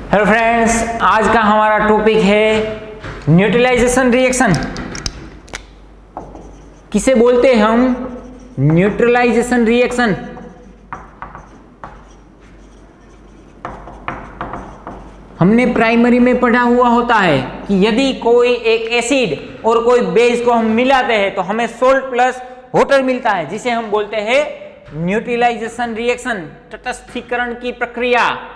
Hello friends, आज का हमारा टॉपिक है न्यूट्रलाइजेशन रिएक्शन। किसे बोलते हैं हम? Neutralisation reaction. हमने प्राइमरी में पढ़ा हुआ होता है कि यदि कोई एक एसिड और कोई बेस को हम मिलाते हैं तो हमें सोल्ट प्लस वाटर मिलता है, जिसे हम बोलते हैं न्यूट्रलाइजेशन रिएक्शन, तटस्थीकरण की प्रक्रिया।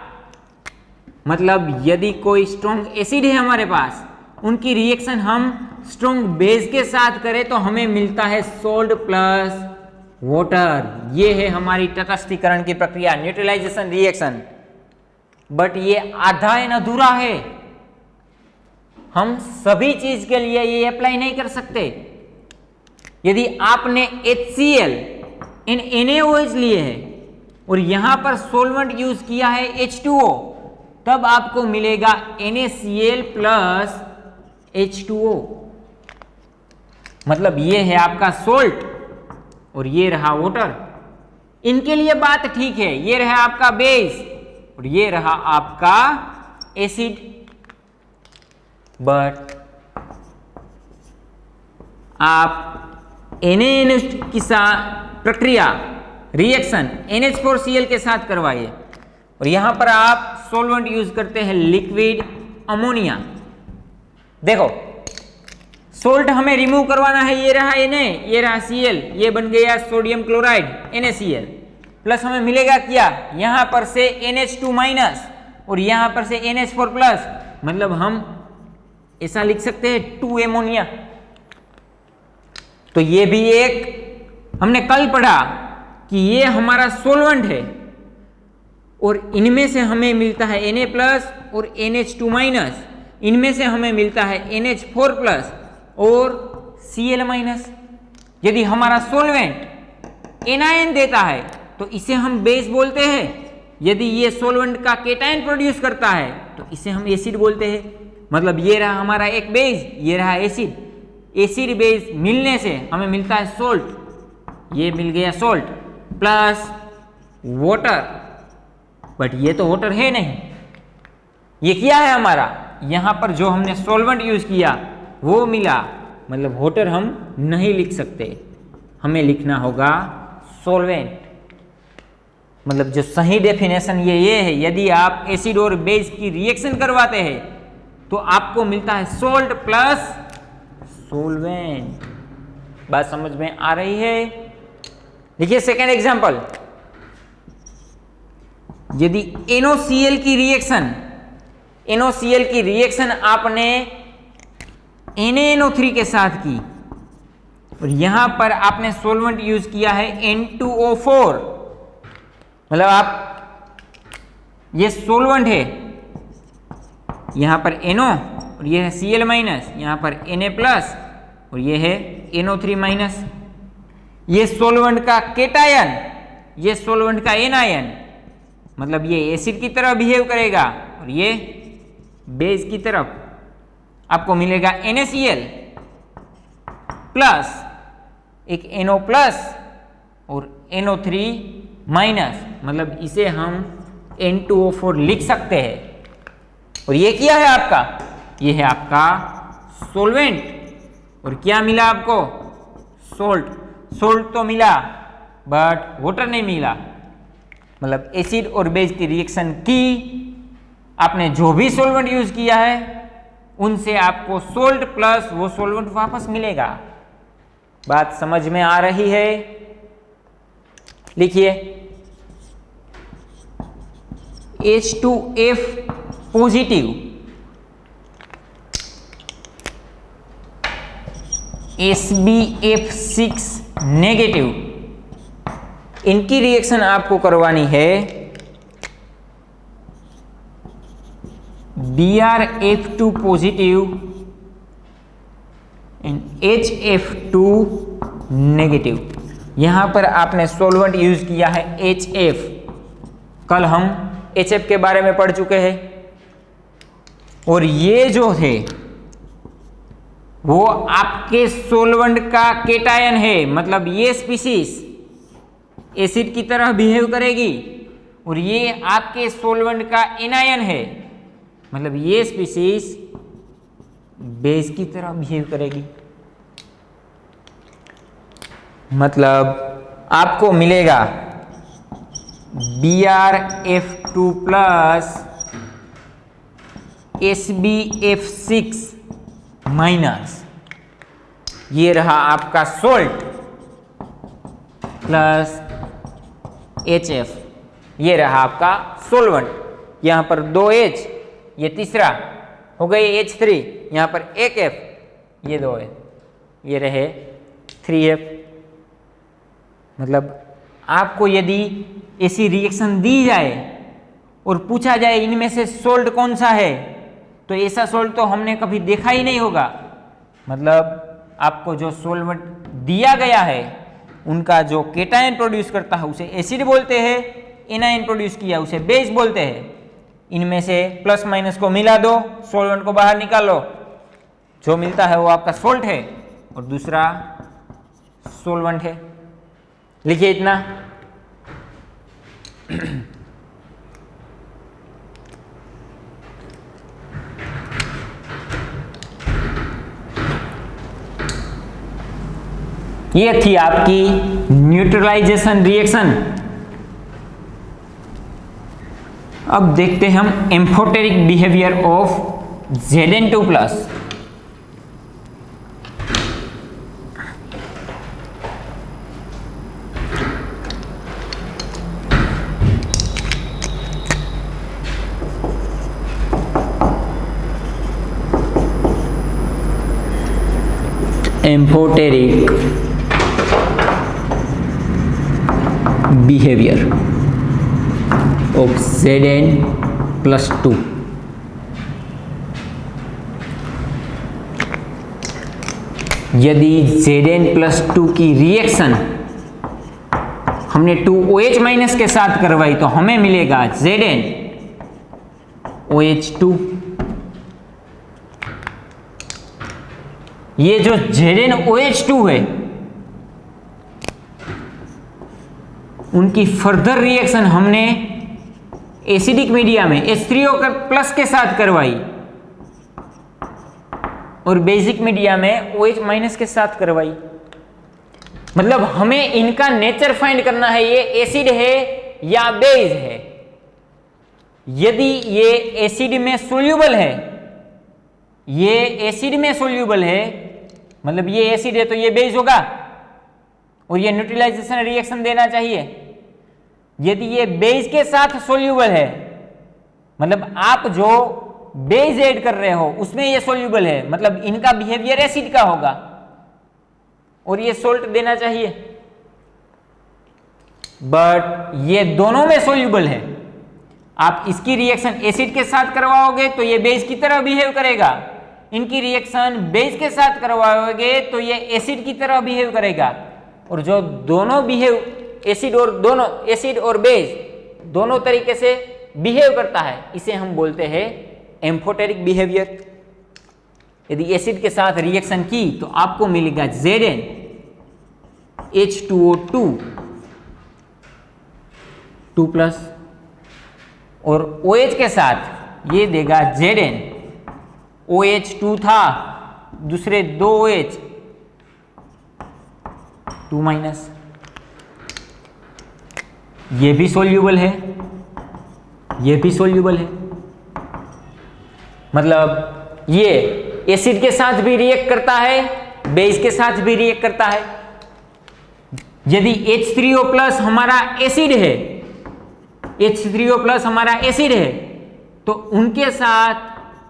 मतलब यदि कोई स्ट्रॉन्ग एसिड है हमारे पास, उनकी रिएक्शन हम स्ट्रॉन्ग बेस के साथ करें तो हमें मिलता है सोल्ट प्लस वाटर। ये है हमारी तटस्थीकरण की प्रक्रिया, न्यूट्रलाइजेशन रिएक्शन। बट ये आधा एंड अधूरा है, हम सभी चीज के लिए ये अप्लाई नहीं कर सकते। यदि आपने HCl इन NaOH लिए है और यहां पर सोलवेंट यूज किया है H2O, तब आपको मिलेगा NaCl प्लस H2O। मतलब ये है आपका सोल्ट और ये रहा वाटर। इनके लिए बात ठीक है, ये रहा आपका बेस और ये रहा आपका एसिड। बट आप NaNH की प्रक्रिया रिएक्शन NH4Cl के साथ करवाइए और यहां पर आप सॉल्वेंट यूज करते हैं लिक्विड अमोनिया। देखो, सोल्ट हमें रिमूव करवाना है, ये रहा Na, ये रहा Cl, ये बन गया सोडियम क्लोराइड NaCl प्लस। हमें मिलेगा क्या? यहां पर से NH2 माइनस और यहां पर से NH4 प्लस। मतलब हम ऐसा लिख सकते हैं 2 एमोनिया। तो ये भी एक हमने कल पढ़ा कि ये हमारा सोलवेंट है और इनमें से हमें मिलता है Na प्लस और NH2 माइनस, इनमें से हमें मिलता है NH4 प्लस और Cl माइनस। यदि हमारा सोलवेंट एनायन देता है तो इसे हम बेस बोलते हैं। यदि ये सोलवेंट का केटायन प्रोड्यूस करता है तो इसे हम एसिड बोलते हैं। मतलब ये रहा हमारा एक बेस, ये रहा एसिड। एसिड बेस मिलने से हमें मिलता है सोल्ट, ये मिल गया सोल्ट प्लस वाटर। बट ये तो वाटर है नहीं, ये क्या है हमारा? यहां पर जो हमने सॉल्वेंट यूज किया वो मिला, मतलब वाटर हम नहीं लिख सकते, हमें लिखना होगा सॉल्वेंट। मतलब जो सही डेफिनेशन ये है, यदि आप एसिड और बेस की रिएक्शन करवाते हैं तो आपको मिलता है सोल्ट प्लस सॉल्वेंट। बात समझ में आ रही है? देखिए सेकेंड एग्जांपल। यदि NaCl की रिएक्शन आपने NaNO3 के साथ की और यहां पर आपने सॉल्वेंट यूज किया है N2O4, मतलब आप ये सॉल्वेंट है, यहां पर NO और ये है Cl माइनस, यहां पर Na प्लस और ये है NO3 माइनस। ये सॉल्वेंट का केटायन, ये सॉल्वेंट का एनायन, मतलब ये एसिड की तरह बिहेव करेगा और ये बेस की तरफ। आपको मिलेगा NaCl प्लस एक NO प्लस और NO3 माइनस, मतलब इसे हम N2O4 लिख सकते हैं। और ये क्या है आपका? ये है आपका सॉल्वेंट। और क्या मिला आपको? सोल्ट। सोल्ट तो मिला बट वाटर नहीं मिला। मतलब एसिड और बेस की रिएक्शन की, आपने जो भी सॉल्वेंट यूज किया है उनसे आपको सोल्ट प्लस वो सॉल्वेंट वापस मिलेगा। बात समझ में आ रही है? लिखिए H2F पॉजिटिव, SbF6 नेगेटिव, इनकी रिएक्शन आपको करवानी है BrF2 positive and HF2 negative. यहां पर आपने सॉल्वेंट यूज किया है HF। कल हम HF के बारे में पढ़ चुके हैं। और ये जो है वो आपके सॉल्वेंट का केटायन है, मतलब ये स्पीसीज एसिड की तरह बिहेव करेगी और ये आपके सॉल्वेंट का एनायन है, मतलब ये स्पीसीज बेस की तरह बिहेव करेगी। मतलब आपको मिलेगा BrF2 प्लस SbF6 माइनस ये रहा आपका सोल्ट प्लस HF, ये रहा आपका सोलवेंट। यहाँ पर 2H, ये तीसरा हो गई H3, यहाँ पर एक F, ये 2 है, ये रहे 3F। मतलब आपको यदि ऐसी रिएक्शन दी जाए और पूछा जाए इनमें से सोल्ट कौन सा है, तो ऐसा सोल्ट तो हमने कभी देखा ही नहीं होगा। मतलब आपको जो सोल्वेंट दिया गया है उनका जो केटायन प्रोड्यूस करता है उसे एसिड बोलते हैं, एनायन प्रोड्यूस किया उसे बेस बोलते हैं। इनमें से प्लस माइनस को मिला दो, सोल्वेंट को बाहर निकालो, जो मिलता है वो आपका सोल्ट है और दूसरा सोल्वेंट है। लिखिए इतना। ये थी आपकी न्यूट्रलाइजेशन रिएक्शन। अब देखते हैं हम amphoteric behaviour of Zn2 plus. Amphoteric behaviour of Zn+2। यदि Zn+2 की रिएक्शन हमने 2OH माइनस के साथ करवाई तो हमें मिलेगा ZnOH2। ये जो ZnOH2 है उनकी फर्दर रिएक्शन हमने एसिडिक मीडिया में H3O प्लस के साथ करवाई और बेसिक मीडिया में OH माइनस के साथ करवाई। मतलब हमें इनका नेचर फाइंड करना है, ये एसिड है या बेस है। यदि ये एसिड में सोल्यूबल है, ये एसिड में सोल्यूबल है, मतलब ये एसिड है तो ये बेस होगा और ये न्यूट्रलाइजेशन रिएक्शन देना चाहिए। यदि ये बेस के साथ सोल्यूबल है, मतलब आप जो बेस ऐड कर रहे हो उसमें ये सोल्यूबल है, मतलब इनका बिहेवियर एसिड का होगा और ये सोल्ट देना चाहिए। बट ये दोनों में सोल्यूबल है। आप इसकी रिएक्शन एसिड के साथ करवाओगे तो ये बेस की तरह बिहेव करेगा, इनकी रिएक्शन बेस के साथ करवाओगे तो ये एसिड की तरह बिहेव करेगा। और जो दोनों बिहेव एसिड और बेस दोनों तरीके से बिहेव करता है, इसे हम बोलते हैं एम्फोटेरिक बिहेवियर। यदि एसिड के साथ रिएक्शन की तो आपको मिलेगा ZnH2O2 2+ और OH के साथ ये देगा ZnOH2 था, दूसरे 2OH 2-। ये भी सोल्यूबल है, ये भी सोल्यूबल है। मतलब ये एसिड के साथ भी रिएक्ट करता है, बेस के साथ भी रिएक्ट करता है। यदि H3O प्लस हमारा एसिड है, H3O प्लस हमारा एसिड है, तो उनके साथ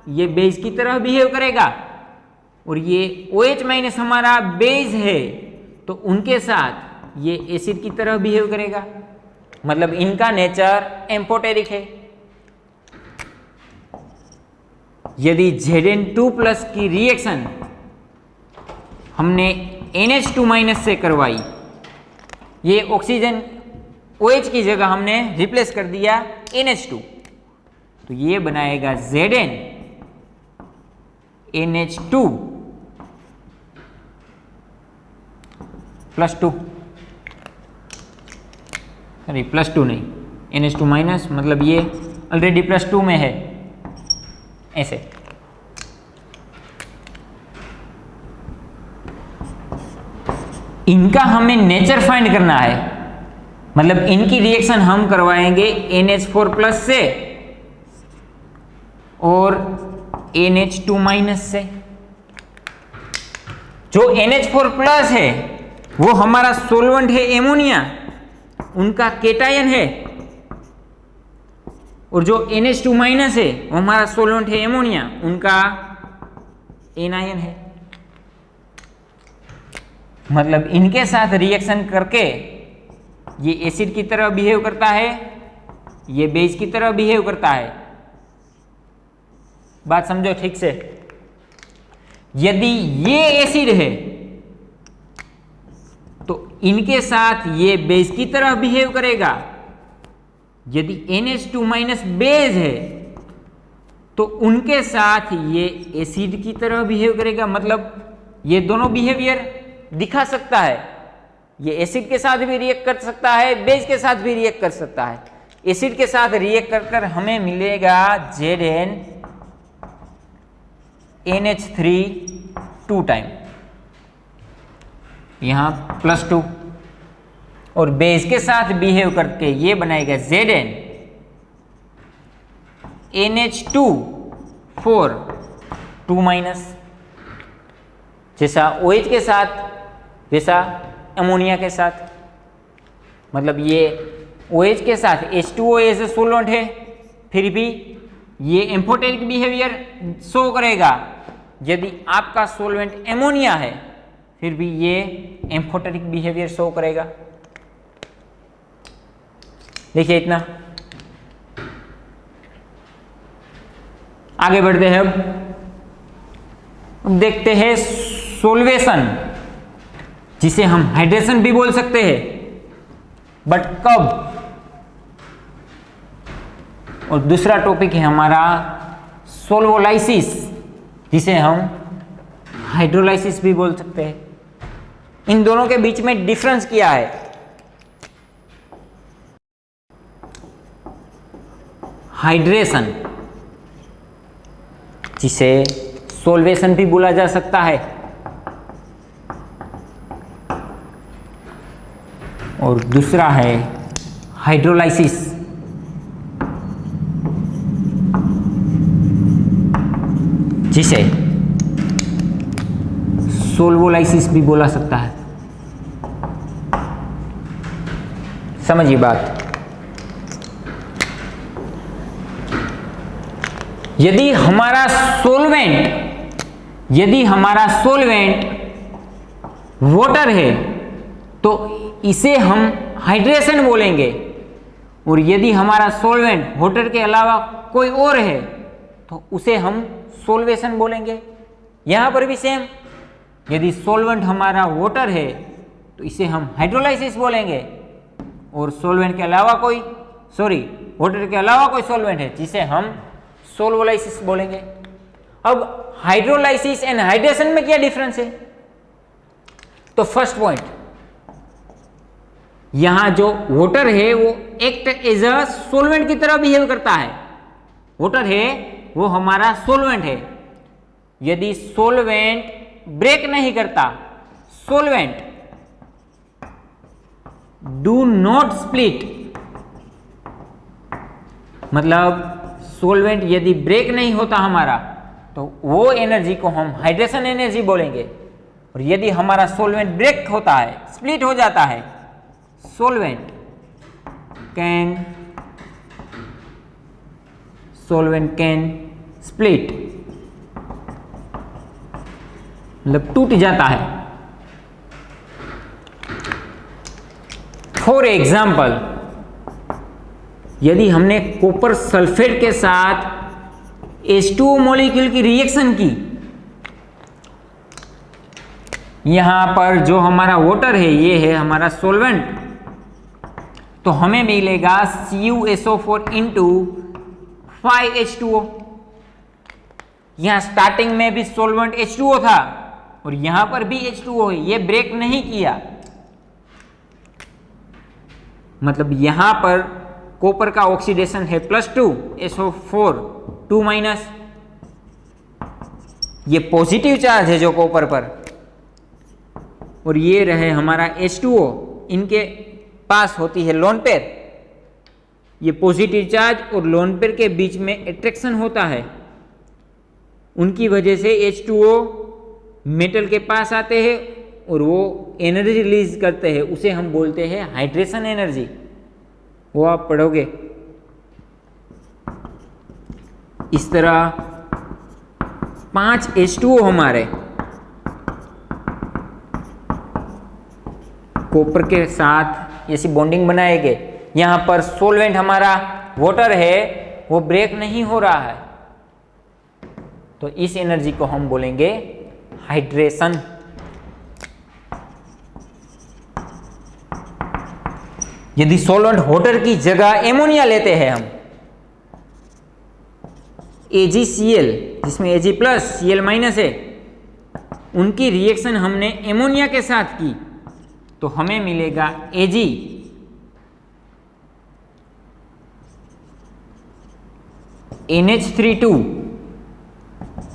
ये बेस की तरह बिहेव करेगा और ये OH माइनस हमारा बेस है तो उनके साथ ये एसिड की तरह बिहेव करेगा। मतलब इनका नेचर एम्फोटेरिक है। यदि Zn2 प्लस की रिएक्शन हमने NH2 माइनस से करवाई, ये ऑक्सीजन OH की जगह हमने रिप्लेस कर दिया NH2, तो ये बनाएगा ZnNH2 +2, +2 नहीं, NH2 माइनस, मतलब ये ऑलरेडी +2 में है ऐसे। इनका हमें नेचर फाइंड करना है, मतलब इनकी रिएक्शन हम करवाएंगे NH4+ से और NH2- से। जो NH4+ है वो हमारा सोलवेंट है एमोनिया, उनका केटायन है, और जो NH2- है वो हमारा सोलवेंट है एमोनिया, उनका एनायन है। मतलब इनके साथ रिएक्शन करके ये एसिड की तरह बिहेव करता है, ये बेस की तरह बिहेव करता है। बात समझो ठीक से। यदि ये एसिड है तो इनके साथ ये बेस की तरह बिहेव करेगा, यदि NH2- बेस है तो उनके साथ ये एसिड की तरह बिहेव करेगा। मतलब ये दोनों बिहेवियर दिखा सकता है, ये एसिड के साथ भी रिएक्ट कर सकता है, बेस के साथ भी रिएक्ट कर सकता है। एसिड के साथ रिएक्ट कर हमें मिलेगा Zn NH3 2 टाइम, यहां +2, और बेस के साथ बिहेव करके ये बनाएगा Zn NH2 4 2-, जैसा OH के साथ वैसा अमोनिया के साथ। मतलब ये OH के साथ H2O एज ए सोलवेंट है, फिर भी ये एम्फोटेरिक बिहेवियर शो करेगा। यदि आपका सोलवेंट एमोनिया है फिर भी ये एम्फोटेरिक बिहेवियर शो करेगा। देखिए इतना। आगे बढ़ते हैं। अब देखते हैं सोल्वेशन, जिसे हम हाइड्रेशन भी बोल सकते हैं, बट कब। और दूसरा टॉपिक है हमारा सोल्वोलाइसिस, जिसे हम हाइड्रोलाइसिस भी बोल सकते हैं। इन दोनों के बीच में डिफरेंस क्या है? हाइड्रेशन, जिसे सोल्वेशन भी बोला जा सकता है, और दूसरा है हाइड्रोलाइसिस, जिसे सोल्वोलाइसिस भी बोला सकता है। समझिए बात। यदि हमारा सोल्वेंट वाटर है तो इसे हम हाइड्रेशन बोलेंगे, और यदि हमारा सोल्वेंट वाटर के अलावा कोई और है तो उसे हम सोल्वेशन बोलेंगे। यहां पर भी सेम, यदि सोल्वेंट हमारा वाटर है तो इसे हम हाइड्रोलाइसिस बोलेंगे, और सोल्वेंट के अलावा वाटर के अलावा कोई सोल्वेंट है जिसे हम सोल्वोलाइसिस बोलेंगे। अब हाइड्रोलाइसिस एंड हाइड्रेशन में क्या डिफरेंस है? तो फर्स्ट पॉइंट, यहां जो वाटर है वो एक्ट एज अ सोल्वेंट की तरह बिहेव करता है। वाटर है वो हमारा सोल्वेंट है। यदि सोल्वेंट ब्रेक नहीं करता, सोल्वेंट डू नॉट स्प्लिट, मतलब सोल्वेंट यदि ब्रेक नहीं होता हमारा तो वो एनर्जी को हम हाइड्रेशन एनर्जी बोलेंगे। और यदि हमारा सोल्वेंट ब्रेक होता है, स्प्लिट हो जाता है, सोल्वेंट कैन स्प्लिट, मतलब टूट जाता है। फॉर एग्जाम्पल, यदि हमने कॉपर सल्फेट के साथ H2O मॉलिक्यूल की रिएक्शन की, यहां पर जो हमारा वाटर है ये है हमारा सोल्वेंट, तो हमें मिलेगा CuSO4 इंटू 5H2O। यहां स्टार्टिंग में भी सोल्वेंट H2O था और यहां पर भी H2O है, ये ब्रेक नहीं किया। मतलब यहां पर कॉपर का ऑक्सीडेशन है +2 SO4 2-, ये पॉजिटिव चार्ज है जो कॉपर पर, और ये रहे हमारा H2O, इनके पास होती है लोन पेयर। ये पॉजिटिव चार्ज और लोन पेयर के बीच में अट्रैक्शन होता है, उनकी वजह से H2O मेटल के पास आते हैं और वो एनर्जी रिलीज करते हैं, उसे हम बोलते हैं हाइड्रेशन एनर्जी। वो आप पढ़ोगे। इस तरह 5 H2O हमारे कॉपर के साथ ऐसी बॉन्डिंग बनाएंगे। यहाँ पर सोलवेंट हमारा वाटर है, वो ब्रेक नहीं हो रहा है, तो इस एनर्जी को हम बोलेंगे हाइड्रेशन। यदि सॉल्वेंट वाटर की जगह एमोनिया लेते हैं हम, AgCl, जिसमें Ag प्लस Cl माइनस है, उनकी रिएक्शन हमने एमोनिया के साथ की, तो हमें मिलेगा Ag NH3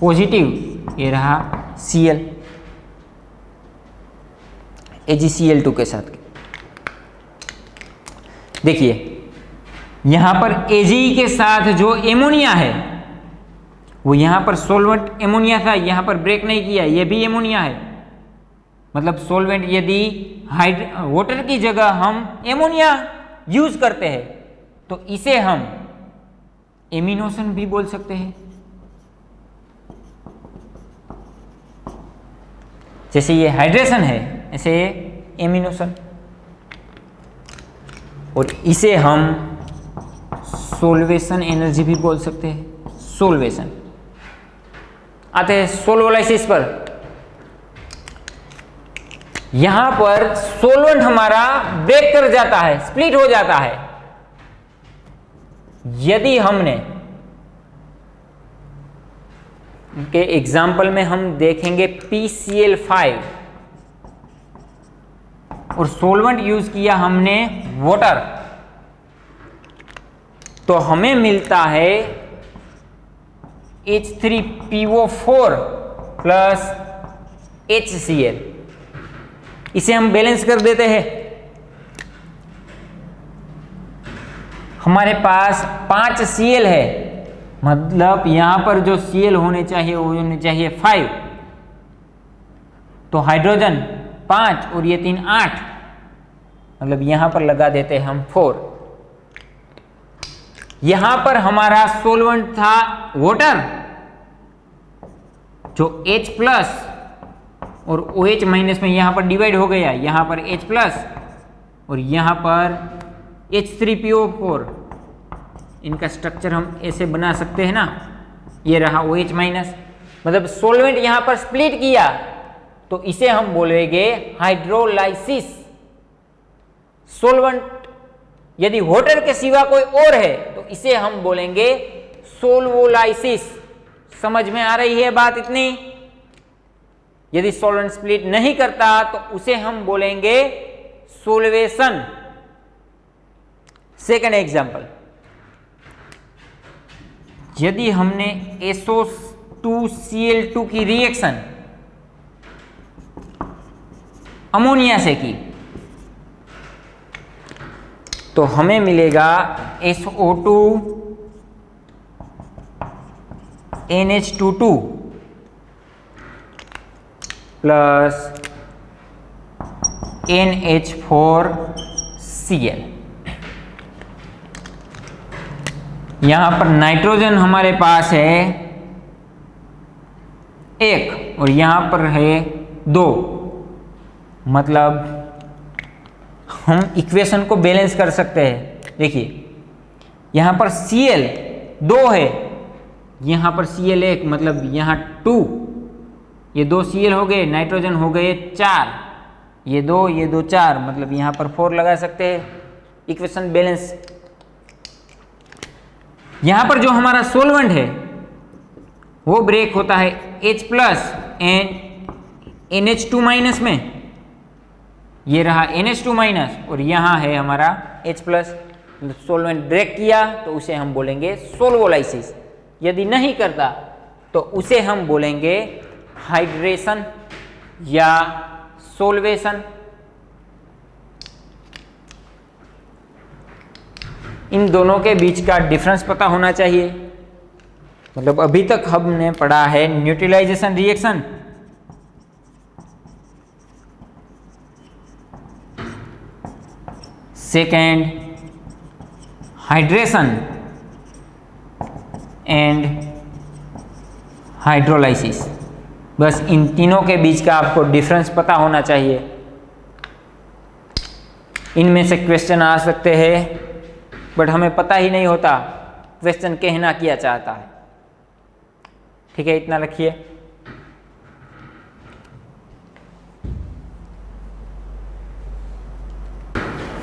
पॉजिटिव, ये रहा Cl AgCl2 के साथ। देखिए यहां पर Ag के साथ जो एमोनिया है, वो यहां पर सॉल्वेंट एमोनिया था, यहां पर ब्रेक नहीं किया, ये भी एमोनिया है। मतलब सॉल्वेंट यदि वाटर की जगह हम एमोनिया यूज करते हैं, तो इसे हम एमिनोशन भी बोल सकते हैं। जैसे ये हाइड्रेशन है, ऐसे ये एमिनोशन, और इसे हम सोल्वेशन एनर्जी भी बोल सकते हैं। सोल्वेशन। आते हैं सोल्वोलाइसिस पर। यहां पर सोलवेंट हमारा ब्रेक कर जाता है, स्प्लिट हो जाता है। यदि हमने के एग्जाम्पल में हम देखेंगे PCl5 और सोलवेंट यूज किया हमने वाटर, तो हमें मिलता है H3PO4 प्लस HCl। इसे हम बैलेंस कर देते हैं। हमारे पास 5 Cl है, मतलब यहां पर जो Cl होने चाहिए वो होने चाहिए 5, तो हाइड्रोजन 5 और ये 3 8, मतलब यहां पर लगा देते हैं हम 4। यहां पर हमारा सोलवेंट था वाटर, जो H प्लस और OH माइनस में यहां पर डिवाइड हो गया, यहां पर H प्लस और यहां पर H3PO4। इनका स्ट्रक्चर हम ऐसे बना सकते हैं ना, ये रहा OH माइनस, मतलब सोलवेंट यहां पर स्प्लिट किया, तो इसे हम बोलेंगे हाइड्रोलाइसिस। सोलवेंट यदि वाटर के सिवा कोई और है, तो इसे हम बोलेंगे सोल्वोलाइसिस। समझ में आ रही है बात इतनी? यदि सॉल्वेंट स्प्लिट नहीं करता, तो उसे हम बोलेंगे सोल्वेशन। सेकंड एग्जांपल, यदि हमने SO2Cl2 की रिएक्शन अमोनिया से की, तो हमें मिलेगा SO2 NH22 प्लस NH4Cl। यहां पर नाइट्रोजन हमारे पास है 1 और यहां पर है 2, मतलब हम इक्वेशन को बैलेंस कर सकते हैं। देखिए यहां पर Cl 2 है, यहां पर Cl 1, मतलब यहां 2, ये 2 Cl हो गए, नाइट्रोजन हो गए 4, ये 2 4, मतलब यहां पर 4 लगा सकते हैं। Equation balance. यहां पर जो हमारा सोलवेंट है वो ब्रेक होता है H plus and NH2 minus में, ये रहा NH2 माइनस और यहां है हमारा H प्लस। सोलवेंट ब्रेक किया तो उसे हम बोलेंगे सोल्वोलाइसिस। यदि नहीं करता तो उसे हम बोलेंगे हाइड्रेशन या सोल्वेशन। इन दोनों के बीच का डिफरेंस पता होना चाहिए। मतलब अभी तक हमने पढ़ा है neutralisation reaction, second hydration and hydrolysis. बस इन तीनों के बीच का आपको डिफरेंस पता होना चाहिए। इनमें से क्वेश्चन आ सकते हैं, बट हमें पता ही नहीं होता क्वेश्चन कहना क्या चाहता है। ठीक है, इतना रखिए।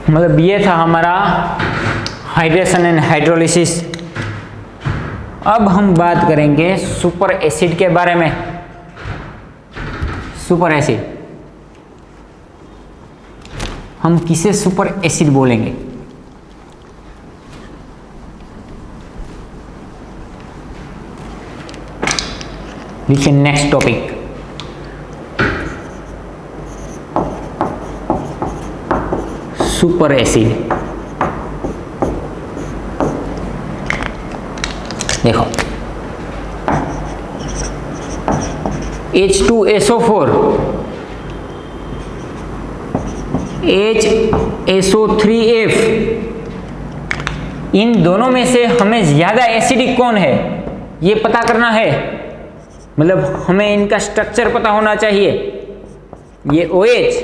मतलब ये था हमारा हाइड्रेशन एंड हाइड्रोलिसिस। अब हम बात करेंगे सुपर एसिड के बारे में। सुपर एसिड, हम किसे सुपर एसिड बोलेंगे? लिखिए नेक्स्ट टॉपिक। Super acid. देखो H2SO4, HSO3F, इन दोनों में से हमें ज्यादा एसिडिक कौन है ये पता करना है। मतलब हमें इनका स्ट्रक्चर पता होना चाहिए। ये OH,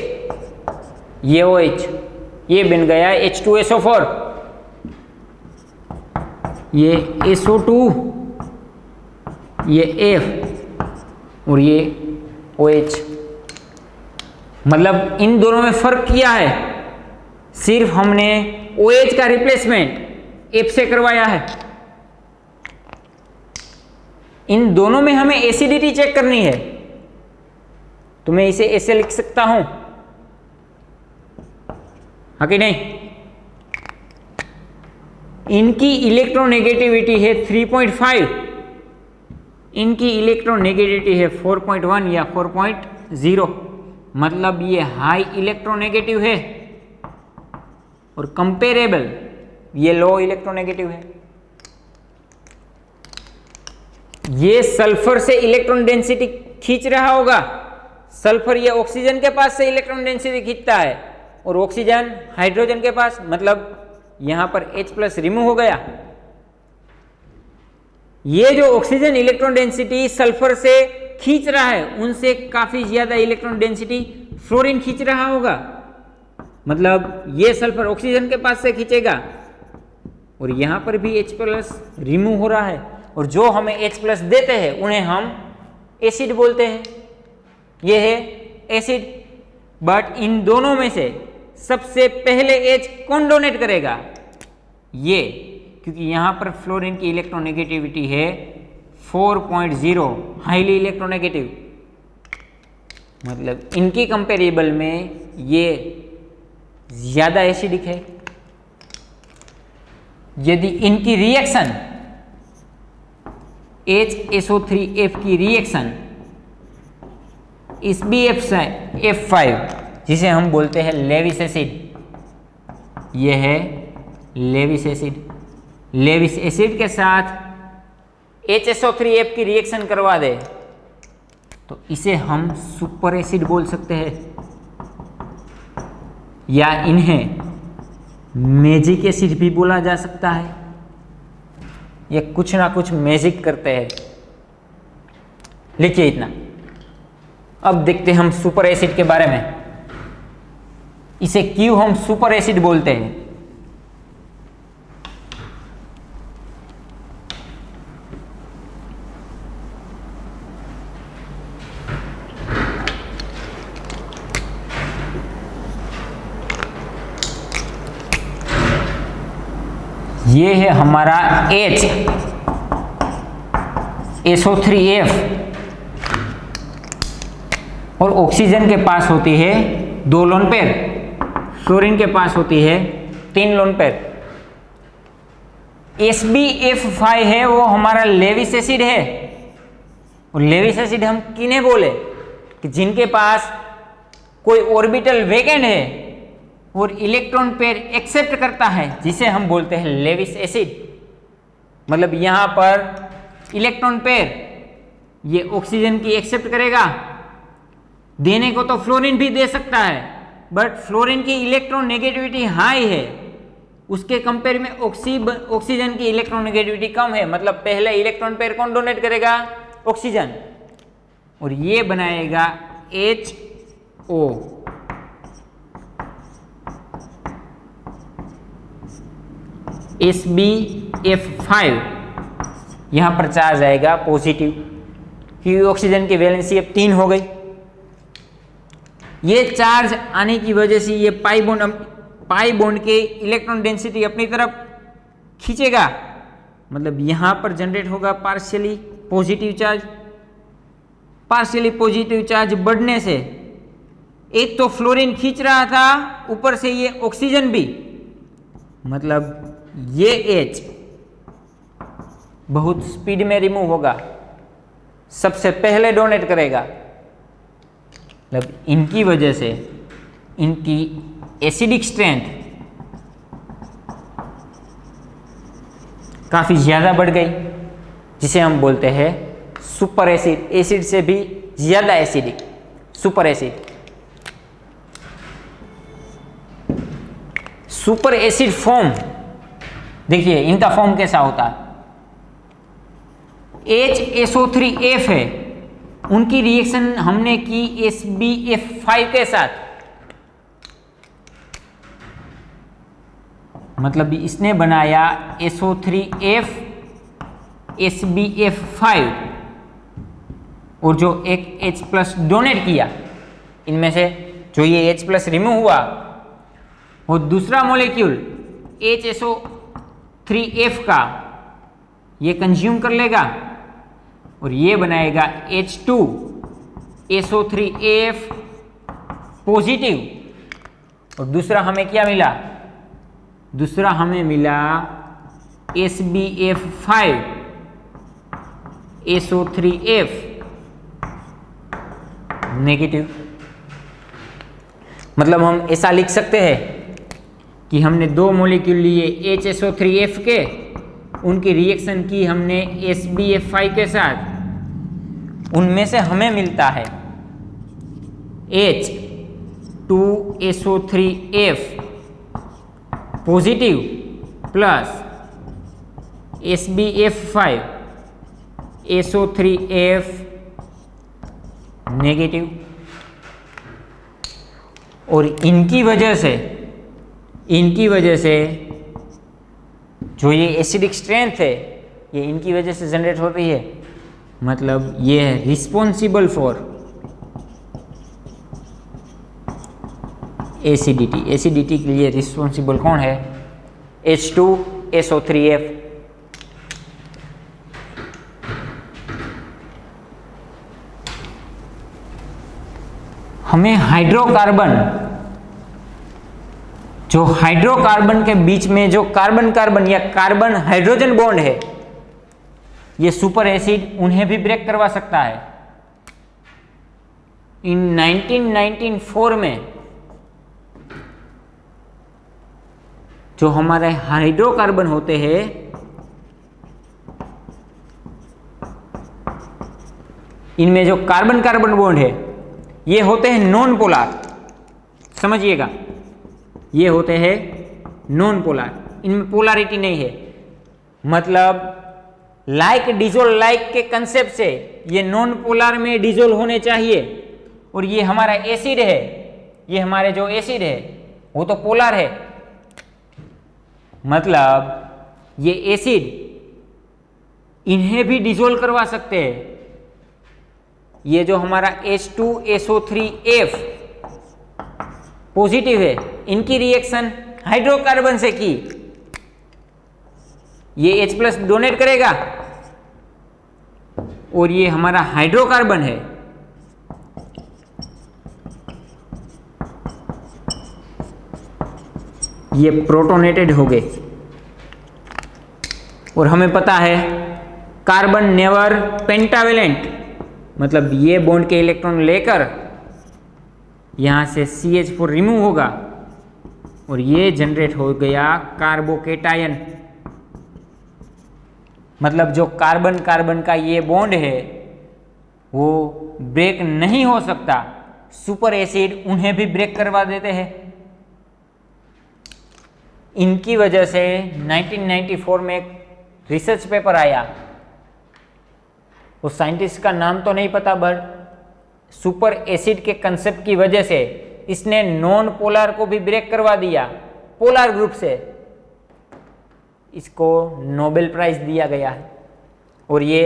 ये OH, ये बन गया H2SO4, ये SO2, ये F और ये OH। मतलब इन दोनों में फर्क क्या है? सिर्फ हमने OH का रिप्लेसमेंट F से करवाया है। इन दोनों में हमें एसिडिटी चेक करनी है, तो मैं इसे ऐसे लिख सकता हूं, हाँ कि नहीं? इनकी इलेक्ट्रोनेगेटिविटी है 3.5, इनकी इलेक्ट्रोनेगेटिविटी है 4.1 या 4.0। मतलब ये हाई इलेक्ट्रोनेगेटिव है और कंपेरेबल ये लो इलेक्ट्रोनेगेटिव है। ये सल्फर से इलेक्ट्रॉन डेंसिटी खींच रहा होगा। सल्फर ये ऑक्सीजन के पास से इलेक्ट्रॉन डेंसिटी खींचता है और ऑक्सीजन हाइड्रोजन के पास, मतलब यहां पर H+ रिमूव हो गया। ये जो ऑक्सीजन इलेक्ट्रॉन डेंसिटी सल्फर से खींच रहा है, उनसे काफी ज्यादा इलेक्ट्रॉन डेंसिटी फ्लोरीन खींच रहा होगा। मतलब ये सल्फर ऑक्सीजन के पास से खींचेगा और यहां पर भी H+ रिमूव हो रहा है, और जो हमें H+ देते हैं उन्हें हम एसिड बोलते हैं। ये है एसिड। बट इन दोनों में से सबसे पहले H कौन डोनेट करेगा? ये, क्योंकि यहां पर फ्लोरीन की इलेक्ट्रोनेगेटिविटी है 4.0, हाईली इलेक्ट्रोनेगेटिव। मतलब इनकी कंपेरेबल में ये ज्यादा एसिडिक है। यदि इनकी रिएक्शन HSO3F की रिएक्शन इस BF5, जिसे हम बोलते हैं लेविस एसिड, यह है लेविस एसिड। लेविस एसिड के साथ HSO3F की रिएक्शन करवा दे तो इसे हम सुपर एसिड बोल सकते हैं, या इन्हें मैजिक एसिड भी बोला जा सकता है। ये कुछ ना कुछ मैजिक करते हैं। लिखिए इतना। अब देखते हैं हम सुपर एसिड के बारे में। इसे क्यों हम सुपर एसिड बोलते हैं? ये है हमारा HSO3F, और ऑक्सीजन के पास होती है 2 लोन पेयर, फ्लोरीन के पास होती है 3 लोन पेयर। SbF5 है वो हमारा लेविस एसिड है, और लेविस एसिड हम किन्हें बोले कि जिनके पास कोई ऑर्बिटल वैकेंट है और इलेक्ट्रॉन पेयर एक्सेप्ट करता है, जिसे हम बोलते हैं लेविस एसिड। मतलब यहाँ पर इलेक्ट्रॉन पेयर ये ऑक्सीजन की एक्सेप्ट करेगा। देने को तो फ्लोरीन भी दे सकता है, बट फ्लोरीन की इलेक्ट्रॉन नेगेटिविटी हाई है, उसके कंपेयर में ऑक्सीजन की इलेक्ट्रॉन नेगेटिविटी कम है। मतलब पहले इलेक्ट्रॉन पेयर कौन डोनेट करेगा? ऑक्सीजन। और ये बनाएगा HO। SbF5 यहां पर चार्ज आएगा पॉजिटिव, क्योंकि ऑक्सीजन की वैलेंसी अब 3 हो गई। ये चार्ज आने की वजह से ये पाई बॉन्ड के इलेक्ट्रॉन डेंसिटी अपनी तरफ खींचेगा। मतलब यहां पर जनरेट होगा partially positive charge. Partially positive charge बढ़ने से एक तो फ्लोरीन खींच रहा था, ऊपर से ये ऑक्सीजन भी, मतलब ये H बहुत स्पीड में रिमूव होगा, सबसे पहले डोनेट करेगा। मतलब इनकी वजह से इनकी एसिडिक स्ट्रेंथ काफी ज्यादा बढ़ गई, जिसे हम बोलते हैं सुपर एसिड। एसिड से भी ज्यादा acidic, super acid. Super acid form देखिए इनका फॉर्म कैसा होता है। HSO3F है, उनकी रिएक्शन हमने की SbF5 के साथ। मतलब इसने बनाया SO3F SbF5 और जो एक H+ डोनेट किया, इनमें से जो ये H+ रिमूव हुआ, वो दूसरा मॉलिक्यूल HSO3F का ये कंज्यूम कर लेगा और ये बनाएगा H2SO3F पॉजिटिव। और दूसरा हमें क्या मिला? दूसरा हमें मिला SbF5 SO3F नेगेटिव। मतलब हम ऐसा लिख सकते हैं कि हमने दो मॉलिक्यूल लिए HSO3F के, उनकी रिएक्शन की हमने SbF5 के साथ, उनमें से हमें मिलता है H2SO3F positive plus SbF5 SO3F negative. और इनकी वजह से जो ये एसिडिक स्ट्रेंथ है, ये इनकी वजह से जनरेट होती है। मतलब ये है रिस्पॉन्सिबल फॉर एसिडिटी। एसिडिटी के लिए रिस्पॉन्सिबल कौन है? H2SO3F। हमें हाइड्रोकार्बन के बीच में जो कार्बन कार्बन या कार्बन हाइड्रोजन बॉन्ड है, ये सुपर एसिड उन्हें भी ब्रेक करवा सकता है। इन 1994 में जो हमारे हाइड्रोकार्बन होते हैं, इनमें जो कार्बन कार्बन बॉन्ड है, ये होते हैं नॉन पोलर। समझिएगा, ये होते हैं नॉन पोलर, इनमें पोलैरिटी नहीं है। मतलब लाइक डिजोल्व लाइक के कंसेप्ट से ये नॉन पोलर में डिजोल्व होने चाहिए। और ये हमारा एसिड है, ये हमारे जो एसिड है वो तो पोलर है। मतलब ये एसिड इन्हें भी डिजोल्व करवा सकते हैं। ये जो हमारा H2SO3F पॉजिटिव है, इनकी रिएक्शन हाइड्रोकार्बन से की, ये H+ डोनेट करेगा और ये हमारा हाइड्रोकार्बन है, ये प्रोटोनेटेड हो गए। और हमें पता है कार्बन नेवर पेंटावेलेंट, मतलब ये बॉन्ड के इलेक्ट्रॉन लेकर यहाँ से CH4 रिमूव होगा और ये जनरेट हो गया कार्बोकेटायन। मतलब जो कार्बन कार्बन का ये बॉन्ड है वो ब्रेक नहीं हो सकता, सुपर एसिड उन्हें भी ब्रेक करवा देते हैं। इनकी वजह से 1994 में एक रिसर्च पेपर आया, वो साइंटिस्ट का नाम तो नहीं पता, बट सुपर एसिड के कंसेप्ट की वजह से इसने नॉन पोलर को भी ब्रेक करवा दिया पोलर ग्रुप से। इसको नोबेल प्राइज दिया गया है। और ये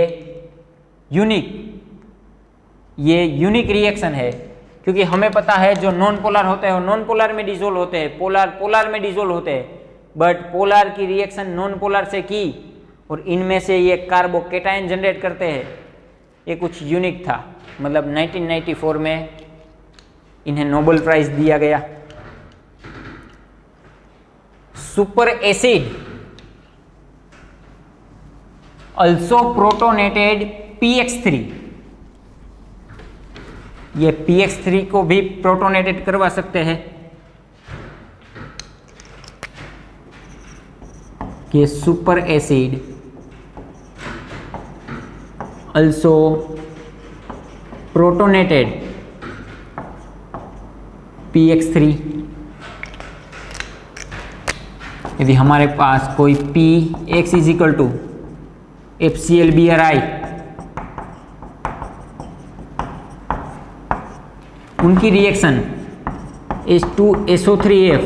यूनिक रिएक्शन है, क्योंकि हमें पता है जो नॉन पोलर होते हैं वो नॉन पोलर में डिसोल्व होते हैं, पोलर पोलर में डिसोल्व होते हैं, बट पोलर की रिएक्शन नॉन पोलर से की और इनमें से ये कार्बोकेटायन जनरेट करते हैं। ये कुछ यूनिक था, मतलब 1994 में इन्हें नोबेल प्राइज दिया गया। Super acid also protonated PX3, ये PX3 को भी प्रोटोनेटेड करवा सकते हैं कि super acid also protonated PX3। यदि हमारे पास कोई PX is equal to FCl-BrI, उनकी रिएक्शन H2SO3F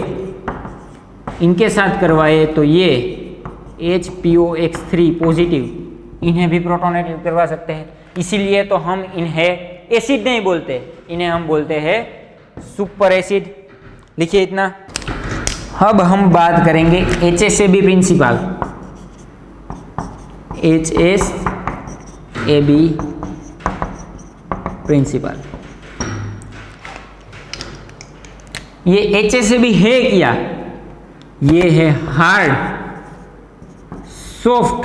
इनके साथ करवाए तो ये HPOX3 पॉजिटिव इन्हें भी प्रोटोनेटेड करवा सकते हैं। इसीलिए तो हम इन्हें एसिड नहीं बोलते, इन्हें हम बोलते हैं सुपर एसिड। लिखिए इतना। अब हम बात करेंगे HSAB प्रिंसिपल। HSAB प्रिंसिपल, ये HSAB है क्या? ये है hard soft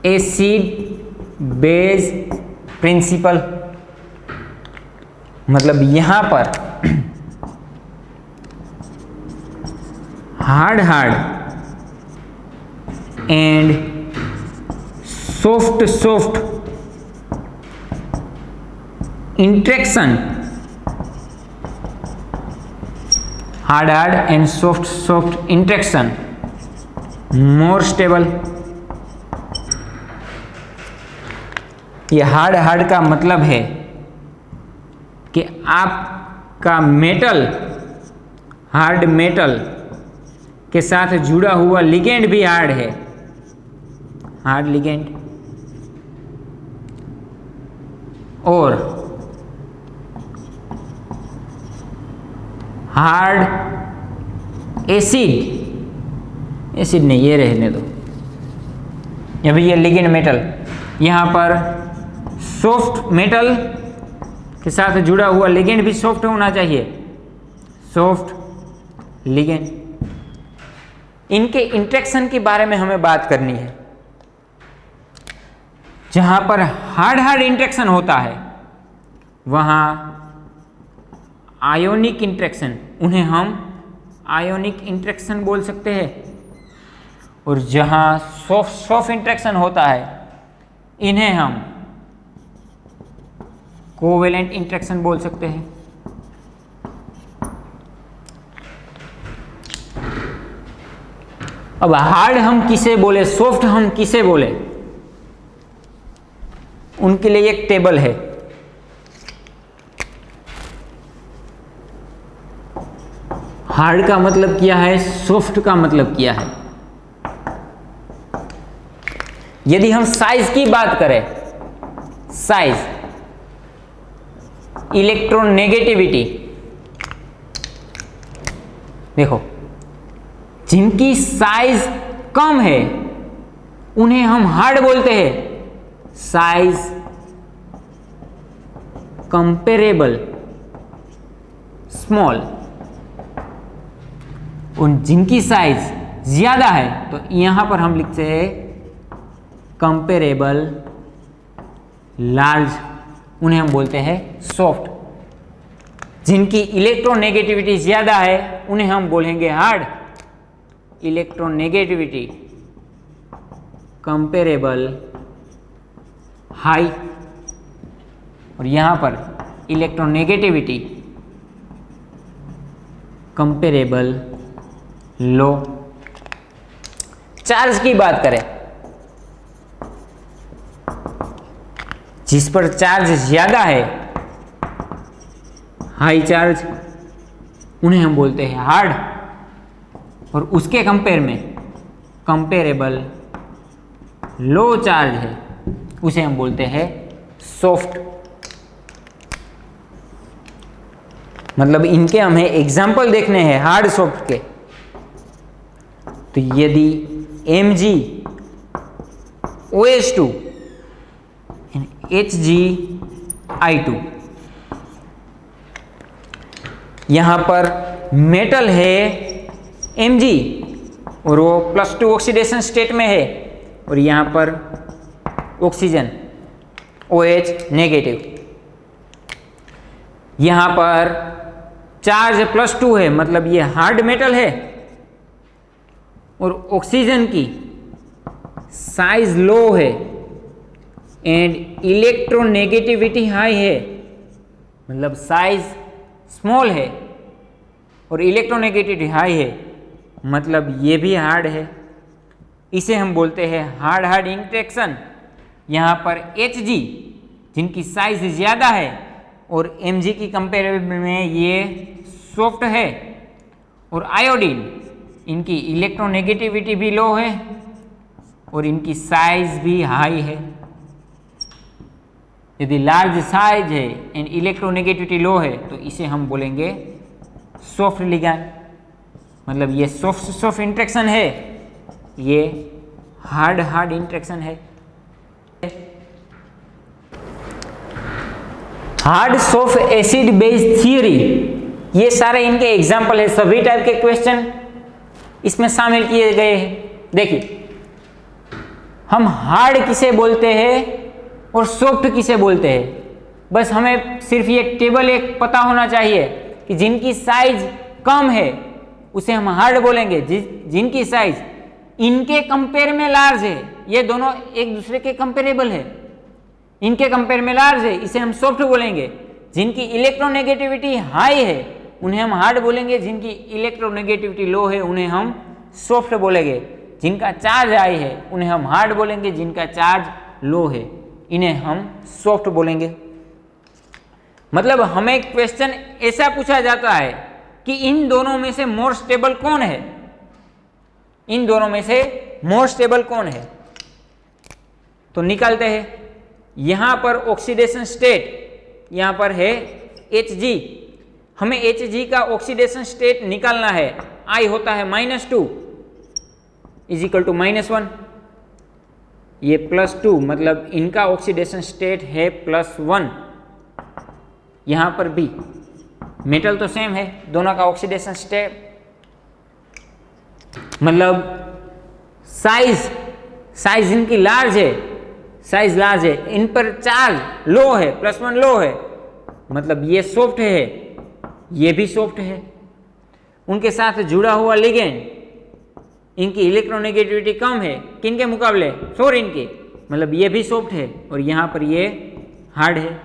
acid base principle. मतलब यहां पर hard and soft interaction, hard and soft interaction more stable. ये हार्ड का मतलब है कि आपका मेटल, हार्ड मेटल के साथ जुड़ा हुआ लिगेंड भी हार्ड है, हार्ड लिगेंड। और हार्ड एसिड नहीं, ये रहने दो, अभी ये लिगेंड मेटल, यहाँ पर सॉफ्ट मेटल के साथ जुड़ा हुआ लिगेंड भी सॉफ्ट होना चाहिए, सॉफ्ट लिगेंड। इनके इंट्रैक्शन के बारे में हमें बात करनी है। जहां पर हार्ड इंट्रैक्शन होता है वहां आयोनिक इंट्रैक्शन, उन्हें हम आयोनिक इंट्रैक्शन बोल सकते हैं। और जहां सॉफ्ट इंट्रैक्शन होता है इन्हें हम कोवेलेंट इंट्रैक्शन बोल सकते हैं। अब हार्ड हम किसे बोले, सॉफ्ट हम किसे बोले, उनके लिए एक टेबल है। हार्ड का मतलब क्या है, सॉफ्ट का मतलब क्या है। यदि हम साइज की बात करें, साइज, इलेक्ट्रोनेगेटिविटी, देखो जिनकी साइज कम है उन्हें हम हार्ड बोलते हैं, साइज कंपेरेबल स्मॉल। और जिनकी साइज ज्यादा है तो यहां पर हम लिखते हैं कंपेरेबल लार्ज, उन्हें हम बोलते हैं सॉफ्ट। जिनकी इलेक्ट्रोनेगेटिविटी ज़्यादा है उन्हें हम बोलेंगे हार्ड। इलेक्ट्रोनेगेटिविटी कंपेरेबल हाई, और यहाँ पर इलेक्ट्रोनेगेटिविटी कंपेरेबल लो। चार्ज की बात करें, जिस पर चार्ज ज्यादा है, हाई चार्ज, उन्हें हम बोलते हैं हार्ड, और उसके कंपेयर में कंपेरेबल लो चार्ज है, उसे हम बोलते हैं सॉफ्ट। मतलब इनके हमें एग्जाम्पल देखने हैं हार्ड सॉफ्ट के। तो यदि MgOH2 HgI2, यहां पर मेटल है Mg और वो +2 ऑक्सीडेशन स्टेट में है, और यहां पर ऑक्सीजन OH नेगेटिव, यहां पर चार्ज +2 है, मतलब ये हार्ड मेटल है, और ऑक्सीजन की साइज लो है एंड इलेक्ट्रोनेगेटिविटी हाई है, मतलब साइज स्मॉल है और इलेक्ट्रोनेगेटिविटी हाई है, मतलब ये भी हार्ड है। इसे हम बोलते हैं हार्ड हार्ड इंटरेक्शन। यहाँ पर Hg जिनकी साइज ज़्यादा है और Mg की कंपेरेबल में ये सॉफ्ट है, और आयोडीन इनकी इलेक्ट्रोनेगेटिविटी भी लो है और इनकी साइज भी हाई है। यदि लार्ज साइज है एंड इलेक्ट्रोनेगेटिविटी लो है तो इसे हम बोलेंगे सॉफ्ट लिगैंड। मतलब ये सॉफ्ट इंटरेक्शन है, ये हार्ड इंटरेक्शन है। Hard soft acid base theory, ये सारे इनके एग्जाम्पल है। सभी टाइप के क्वेश्चन इसमें शामिल किए गए हैं। देखिए, हम हार्ड किसे बोलते हैं और सॉफ्ट किसे बोलते हैं, बस हमें सिर्फ ये टेबल एक पता होना चाहिए कि जिनकी साइज कम है उसे हम हार्ड बोलेंगे, जिनकी साइज इनके कंपेयर में लार्ज है, ये दोनों एक दूसरे के कंपेरेबल है, इनके कंपेयर में लार्ज है, इसे हम सॉफ्ट बोलेंगे। जिनकी इलेक्ट्रोनेगेटिविटी हाई है उन्हें हम हार्ड बोलेंगे, जिनकी इलेक्ट्रोनेगेटिविटी लो है उन्हें हम सॉफ्ट बोलेंगे। जिनका चार्ज हाई है उन्हें हम हार्ड बोलेंगे, जिनका चार्ज लो है इन्हें हम सॉफ्ट बोलेंगे। मतलब हमें क्वेश्चन ऐसा पूछा जाता है कि इन दोनों में से मोर स्टेबल कौन है, इन दोनों में से मोर स्टेबल कौन है, तो निकालते हैं। यहां पर ऑक्सीडेशन स्टेट यहां पर है Hg, हमें Hg का ऑक्सीडेशन स्टेट निकालना है। I होता है -2 = -1, ये +2, मतलब इनका ऑक्सीडेशन स्टेट है +1। यहां पर भी मेटल तो सेम है, दोनों का ऑक्सीडेशन स्टेट, मतलब साइज इनकी लार्ज है, साइज लार्ज है, इन पर चार्ज लो है, +1 लो है, मतलब ये सॉफ्ट है, ये भी सॉफ्ट है। उनके साथ जुड़ा हुआ लिगेंड, इनकी इलेक्ट्रोनेगेटिविटी कम है किनके मुकाबले, फ्लोरीन के, मतलब ये भी सॉफ्ट है, और यहाँ पर ये हार्ड है।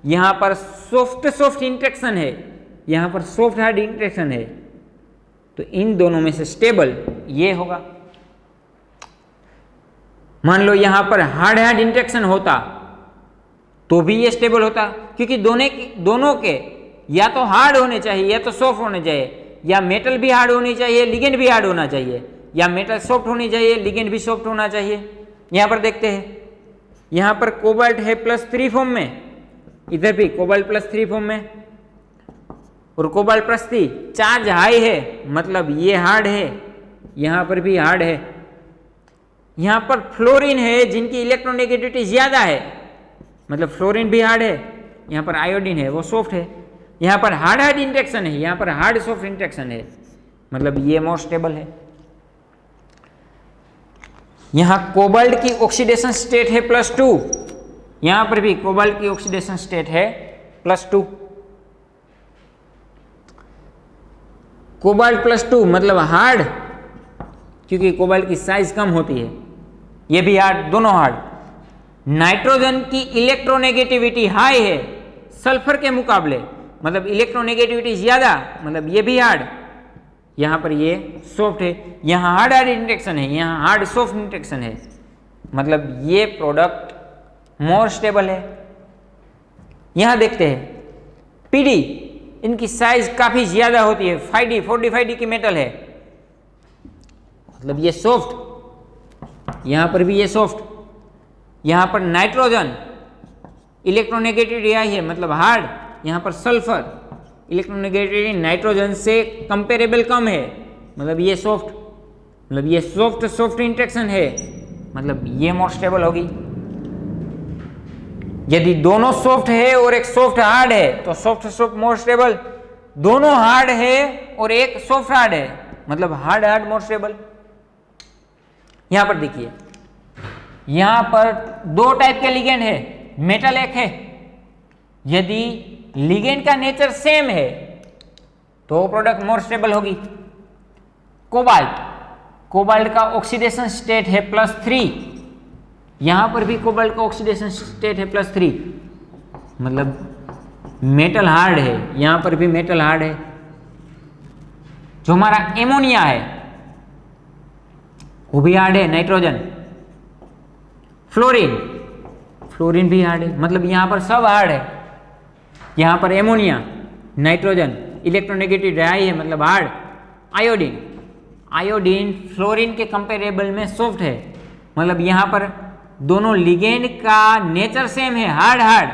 यहाँ पर सॉफ्ट इंटरेक्शन है, यहाँ पर सॉफ्ट हार्ड इंटरेक्शन है, तो इन दोनों में से स्टेबल ये होगा। मान लो यहाँ पर हार्ड इंटरेक्शन होता तो भी ये स्टेबल होता, क्योंकि दोनों के या तो हार्ड होने चाहिए या तो सॉफ्ट होने चाहिए, या मेटल भी हार्ड होनी चाहिए, लिगेंड भी हार्ड होना चाहिए, या मेटल सॉफ्ट होनी चाहिए, लिगेंड भी सॉफ्ट होना चाहिए। यहाँ पर देखते हैं, यहाँ पर कोबाल्ट है +3 फॉर्म में, इधर भी कोबाल्ट +3 फॉर्म में, और कोबाल्ट +3 चार्ज हाई है, मतलब ये हार्ड है, यहाँ पर भी हार्ड है। यहाँ पर फ्लोरीन है जिनकी इलेक्ट्रोनेगेटिविटी ज़्यादा है, मतलब फ्लोरीन भी हार्ड है, यहाँ पर आयोडीन है वो सॉफ्ट है। यहाँ पर हार्ड इंटरेक्शन है, यहाँ पर हार्ड सॉफ्ट इंटरेक्शन है, मतलब ये मोर स्टेबल है। यहाँ कोबाल्ट की ऑक्सीडेशन स्टेट है +2, यहां पर भी कोबाल्ट की ऑक्सीडेशन स्टेट है +2। कोबाल्ट +2 मतलब हार्ड, क्योंकि कोबाल्ट की साइज कम होती है। ये भी हार्ड, दोनों हार्ड। नाइट्रोजन की इलेक्ट्रोनेगेटिविटी हाई है सल्फर के मुकाबले, मतलब इलेक्ट्रोनेगेटिविटी ज्यादा, मतलब ये भी हार्ड। यहां पर ये सॉफ्ट है, यहां हार्ड हार्ड इंटरेक्शन है, यहां हार्ड सॉफ्ट इंटरेक्शन है, मतलब ये प्रोडक्ट मोर स्टेबल है। यहां देखते हैं पीडी, इनकी साइज काफी ज्यादा होती है, 5D 45D की मेटल है, मतलब ये सॉफ्ट। यहां पर भी ये सॉफ्ट। यहां पर नाइट्रोजन इलेक्ट्रोनेगेटिविटी आई है, मतलब हार्ड। यहां पर सल्फर इलेक्ट्रोनेगेटिविटी नाइट्रोजन से कंपेरेबल कम है, मतलब ये सॉफ्ट, मतलब ये सॉफ्ट सॉफ्ट इंटरेक्शन है, मतलब ये मोर स्टेबल होगी। यदि दोनों सॉफ्ट है और एक सॉफ्ट हार्ड है तो सॉफ्ट सॉफ्ट मोर स्टेबल, दोनों हार्ड है और एक सॉफ्ट हार्ड है, मतलब हार्ड हार्ड मोर स्टेबल। यहां पर देखिए, यहां पर दो टाइप के लिगेंड है, मेटल एक है। यदि लिगेंड का नेचर सेम है तो प्रोडक्ट मोर स्टेबल होगी। कोबाल्ट, कोबाल्ट का ऑक्सीडेशन स्टेट है +3, यहां पर भी कोबाल्ट का ऑक्सीडेशन स्टेट है +3, मतलब मेटल हार्ड है, यहां पर भी मेटल हार्ड है। जो हमारा एमोनिया है वो भी हार्ड है, नाइट्रोजन। फ्लोरीन, फ्लोरीन भी हार्ड है, मतलब यहां पर सब हार्ड है। यहां पर एमोनिया, नाइट्रोजन, इलेक्ट्रोनेगेटिव हाई है, मतलब हार्ड। आयोडीन, आयोडीन फ्लोरीन के कंपेरेबल में सॉफ्ट है, मतलब यहां पर दोनों लिगेंड का नेचर सेम है, हार्ड हार्ड,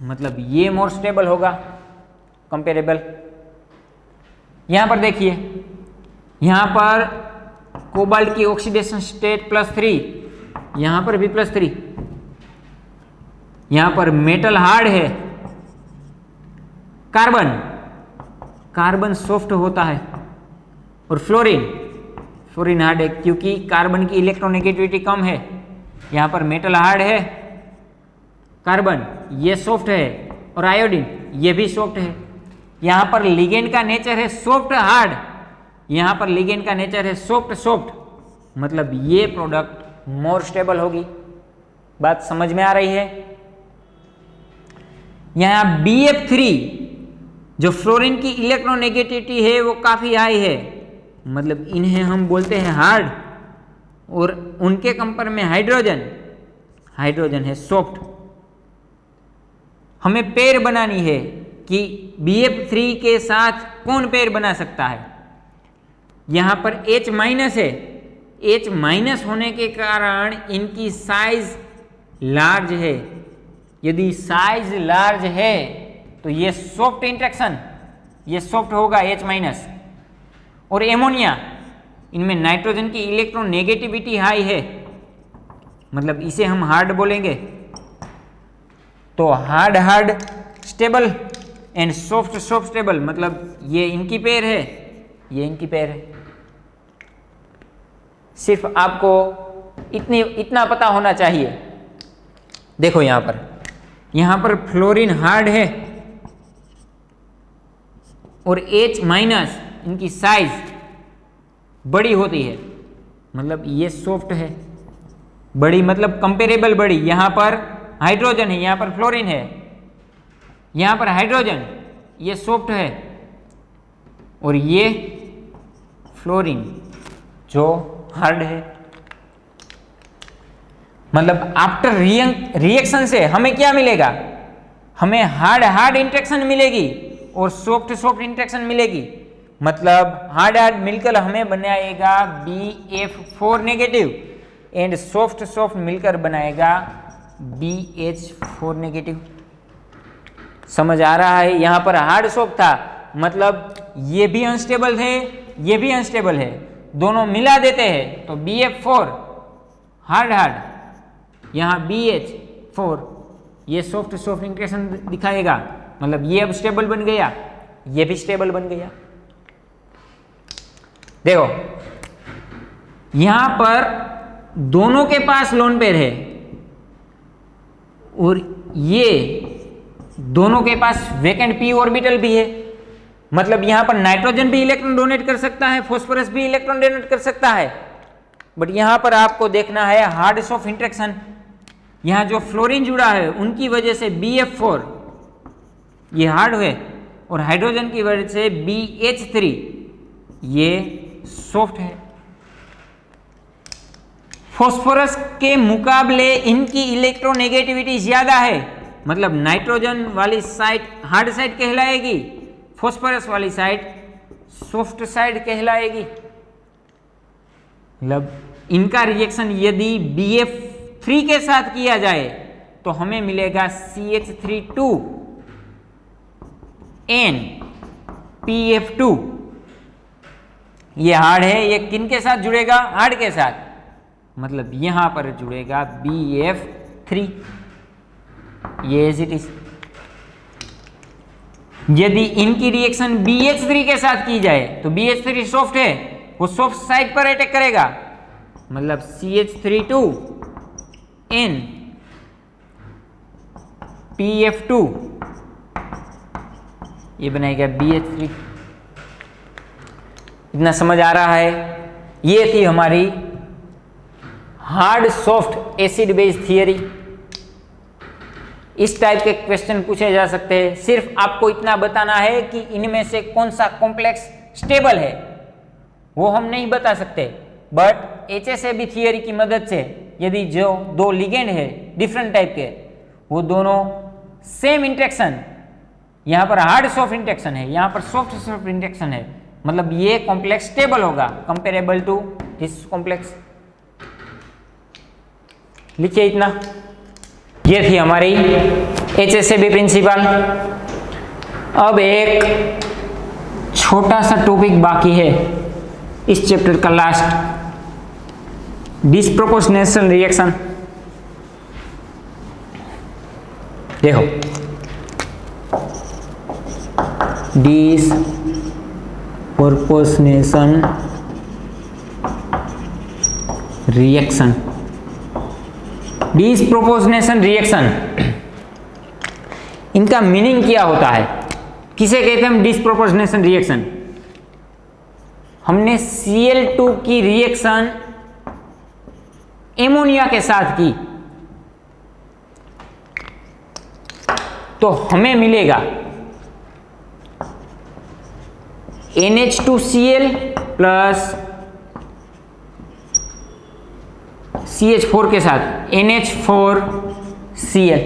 मतलब ये मोर स्टेबल होगा कंपेरेबल। यहां पर देखिए, यहां पर कोबाल्ट की ऑक्सीडेशन स्टेट +3, यहां पर भी +3। यहां पर मेटल हार्ड है। कार्बन, कार्बन सॉफ्ट होता है, और फ्लोरीन, फ्लोरीन हार्ड है, क्योंकि कार्बन की इलेक्ट्रोनेगेटिविटी कम है। यहां पर मेटल हार्ड है, कार्बन ये सॉफ्ट है, और आयोडीन ये भी सॉफ्ट है। यहां पर लिगेंड का नेचर है सॉफ्ट हार्ड, यहां पर लिगेंड का नेचर है सॉफ्ट सॉफ्ट, मतलब ये प्रोडक्ट मोर स्टेबल होगी। बात समझ में आ रही है? यहां BF3 जो फ्लोरीन की इलेक्ट्रोनेगेटिविटी है वो काफी हाई है, मतलब इन्हें हम बोलते हैं हार्ड, और उनके कंपेयर में हाइड्रोजन, हाइड्रोजन है सॉफ्ट। हमें पेयर बनानी है कि BF3 के साथ कौन पेयर बना सकता है। यहां पर H- है, H- होने के कारण इनकी साइज लार्ज है। यदि साइज लार्ज है तो ये सॉफ्ट इंटरेक्शन, ये सॉफ्ट होगा H-। और एमोनिया, इनमें नाइट्रोजन की इलेक्ट्रोनेगेटिविटी हाई है, मतलब इसे हम हार्ड बोलेंगे। तो hard hard stable and soft soft stable, मतलब ये इनकी पेयर है, ये इनकी पेयर है। सिर्फ आपको इतना पता होना चाहिए। देखो यहां पर फ्लोरीन हार्ड है और H- इनकी साइज बड़ी होती है, मतलब ये सॉफ्ट है, बड़ी मतलब कंपेरेबल बड़ी। यहां पर हाइड्रोजन है, यहां पर फ्लोरीन है, यहां पर हाइड्रोजन ये सॉफ्ट है, और ये फ्लोरीन जो हार्ड है। मतलब आफ्टर रिएक्शन से हमें क्या मिलेगा? हमें हार्ड हार्ड इंटरेक्शन मिलेगी और सॉफ्ट सॉफ्ट इंटरेक्शन मिलेगी, मतलब हार्ड हार्ड मिलकर हमें बनाएगा BF4 negative, and soft soft मिलकर बनाएगा BH4 नेगेटिव। समझ आ रहा है? यहां पर हार्ड सॉफ्ट था, मतलब ये भी अनस्टेबल है, ये भी अनस्टेबल है, दोनों मिला देते हैं तो BF4 हार्ड हार्ड, यहां BH4 ये सॉफ्ट सॉफ्ट इंटरेक्शन दिखाएगा, मतलब ये अब स्टेबल बन गया, ये भी स्टेबल बन गया। देखो यहां पर दोनों के पास लोन पेयर है, और ये दोनों के पास वैकेंट p ऑर्बिटल भी है, मतलब यहां पर नाइट्रोजन भी इलेक्ट्रॉन डोनेट कर सकता है, फास्फोरस भी इलेक्ट्रॉन डोनेट कर सकता है। बट यहां पर आपको देखना है हार्ड्स ऑफ इंटरेक्शन। यहां जो फ्लोरीन जुड़ा है उनकी वजह से BF4 ये हार्ड है और हाइड्रोजन की वजह से BH3 ये सॉफ्ट है। फास्फोरस के मुकाबले इनकी इलेक्ट्रोनेगेटिविटी ज्यादा है, मतलब नाइट्रोजन वाली साइड हार्ड साइड कहलाएगी, फास्फोरस वाली साइड सॉफ्ट साइड कहलाएगी। मतलब इनका रिएक्शन यदि BF3 के साथ किया जाए तो हमें मिलेगा CH32N PF2। ये हार्ड है, ये किन के साथ जुड़ेगा? हार्ड के साथ, मतलब यहां पर जुड़ेगा BF3, ये एज इट इज। यदि इनकी रिएक्शन BH3 के साथ की जाए तो BH3 सॉफ्ट है, वो सॉफ्ट साइड पर अटैक करेगा, मतलब CH32N PF2 ये बनाएगा BH3। इतना समझ आ रहा है? ये थी हमारी hard soft acid base theory. इस टाइप के क्वेश्चन पूछे जा सकते हैं। सिर्फ आपको इतना बताना है कि इनमें से कौन सा कॉम्प्लेक्स स्टेबल है, वो हम नहीं बता सकते, बट HSAB थियरी की मदद से यदि जो दो लिगेंड है डिफरेंट टाइप के, वो दोनों सेम इंटरेक्शन, यहाँ पर हार्ड सॉफ्ट इंटरेक्शन है, यहाँ पर सॉफ्ट सॉफ्ट इंटरेक्शन है, मतलब ये कॉम्प्लेक्स स्टेबल होगा कंपेरेबल टू दिस कॉम्प्लेक्स। लिखिए इतना। ये थी हमारी HSAB प्रिंसिपल। अब एक छोटा सा टॉपिक बाकी है इस चैप्टर का लास्ट, डिस्प्रोपोर्शनेशन रिएक्शन। देखो, डिस्प्रोपोर्शनेशन रिएक्शन। डिस्प्रोपोर्शनेशन रिएक्शन, इनका मीनिंग क्या होता है? किसे कहते हैं हम डिस्प्रोपोर्शनेशन रिएक्शन? हमने Cl2 की रिएक्शन एमोनिया के साथ की तो हमें मिलेगा NH2Cl प्लस CH4 के साथ NH4Cl।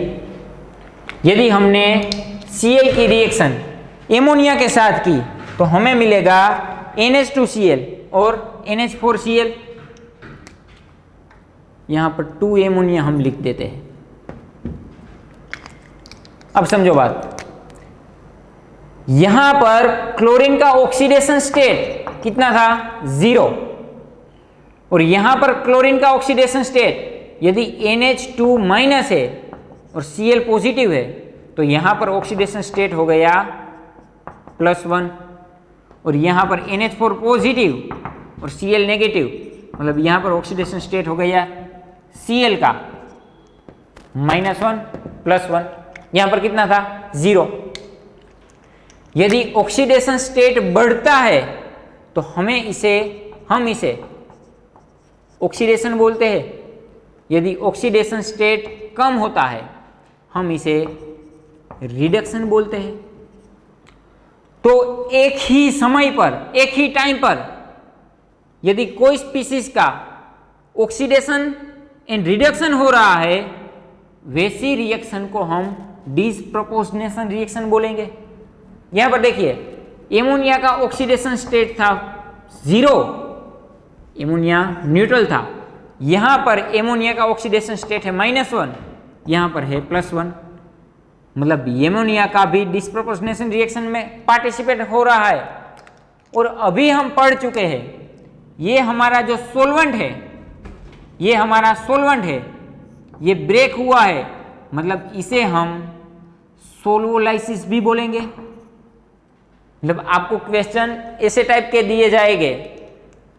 यदि हमने Cl की रिएक्शन एमोनिया के साथ की तो हमें मिलेगा NH2Cl और NH4Cl। यहां पर 2 एमोनिया हम लिख देते हैं। अब समझो बात, यहां पर क्लोरीन का ऑक्सीडेशन स्टेट कितना था? 0। और यहां पर क्लोरीन का ऑक्सीडेशन स्टेट यदि NH2 माइनस है और Cl पॉजिटिव है तो यहां पर ऑक्सीडेशन स्टेट हो गया +1, और यहां पर NH4 पॉजिटिव और Cl नेगेटिव, मतलब यहां पर ऑक्सीडेशन स्टेट हो गया Cl का -1 +1। यहां पर कितना था? 0। यदि ऑक्सीडेशन स्टेट बढ़ता है तो हम इसे ऑक्सीडेशन बोलते हैं। यदि ऑक्सीडेशन स्टेट कम होता है हम इसे रिडक्शन बोलते हैं। तो एक ही समय पर, एक ही टाइम पर यदि कोई स्पीसीज का ऑक्सीडेशन एंड रिडक्शन हो रहा है, वैसी रिएक्शन को हम डिस्प्रोपोर्शनेशन रिएक्शन बोलेंगे। यहां पर देखिए, एमोनिया का ऑक्सीडेशन स्टेट था 0, एमोनिया न्यूट्रल था। यहां पर एमोनिया का ऑक्सीडेशन स्टेट है -1, यहां पर है +1, मतलब एमोनिया का भी डिस्प्रोपोर्शनेशन रिएक्शन में पार्टिसिपेट हो रहा है। और अभी हम पढ़ चुके हैं, ये हमारा जो सोलवेंट है, ये हमारा सोलवेंट है, ये ब्रेक हुआ है, मतलब इसे हम सोल्वोलाइसिस भी बोलेंगे। मतलब आपको क्वेश्चन ऐसे टाइप के दिए जाएंगे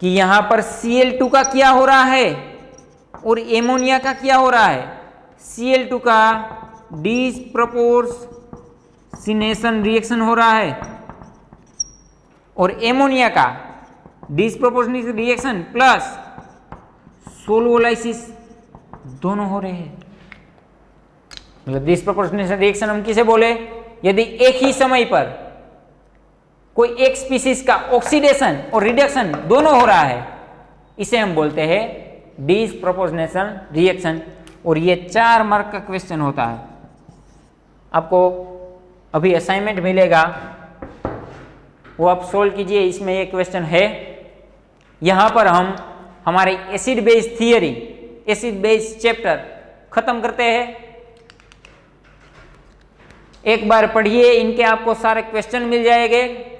कि यहां पर Cl2 का क्या हो रहा है और एमोनिया का क्या हो रहा है। Cl2 का डिस्प्रपोर्शनेशन रिएक्शन हो रहा है और एमोनिया का डिस्प्रपोर्शनेशन रिएक्शन प्लस सोल्वोलाइसिस दोनों हो रहे हैं। मतलब डिस्प्रपोर्शनेशन रिएक्शन हम किसे बोले? यदि एक ही समय पर कोई एक स्पीसीज का ऑक्सीडेशन और रिडक्शन दोनों हो रहा है, इसे हम बोलते हैं डिस्प्रपोर्शनेशन रिएक्शन। और ये 4 मार्क का क्वेश्चन होता है। आपको अभी असाइनमेंट मिलेगा, वो आप सोल्व कीजिए। इसमें एक क्वेश्चन है। यहां पर हम हमारे acid base theory, acid base chapter खत्म करते हैं। एक बार पढ़िए, इनके आपको सारे क्वेश्चन मिल जाएंगे।